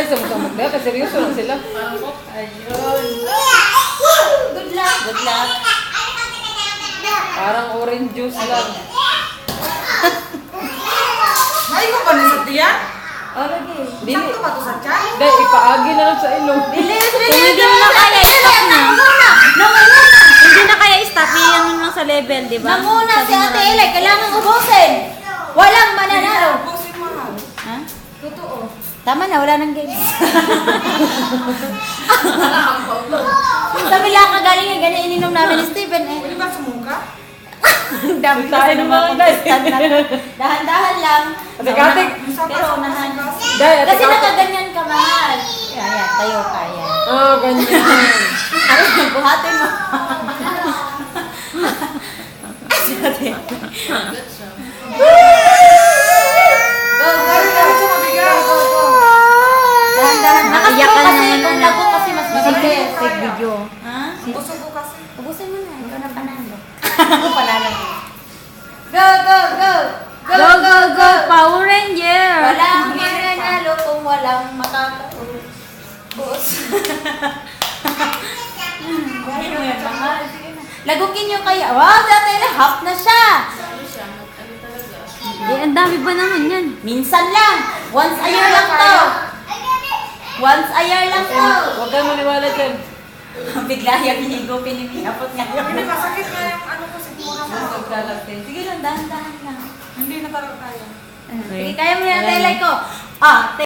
Ay, samok-samok na. Kasi seryoso lang sila. Ayun. Good luck. Good luck. Parang orange juice lang. Ay, ko ba na sa tiyan? Oh, lagi. Dili. Sakto ba to sa tiyan? Dahil ipaagi na lang sa ilong. Bilis, Kung bilis. hindi mo na kaya, stop na. Nanguna. Hindi na kaya stop, iyan mo lang sa level, di ba? Nanguna si Sabi mo Ate lang. Eli. Kailangan ubusin. Walang mananalo. Bosin mahal. Ha? Totoo. Tama na, wala nang games. Sabi lang kagaling nga ganyan ininom namin ni Steven eh. Pwede ba sumuka? Dami Tayo ng mga guys. Dahan-dahan lang. Atik-atik. Pero unahan. Dahil, Kasi atik-atik. nakaganyan ka, mahal. Ayan, tayo ka, yan. Oh, ganyan. Tapos buhatin mo. Go, go, go. Dahan-dahan. Naiyak ka na Kasi naman, kung ano. lago kasi mas Sige, mabilis. take video. Ha? Busog ko kasi. Ubusin mo na. Ikaw na panalo. Ako panalo. Go, go, go. Go, go, go, Power Ranger! Walang mananalo kung walang makakaubos. Gawin mo yan, mahal. Sige na. Lagukin nyo kaya. Wow, dati na, half na siya. Eh, ang dami ba naman yan? Minsan lang. Once a year lang to. Once a year lang to. Huwag kang maniwala dyan. Bigla yung hinigupin ni Miyapot nga. Hindi, masakit na yung ano ko siguro mo. Sige lang, dahan-dahan lang. Hindi na talaga kaya. Sige, kaya mo yan, telay ko. Ah,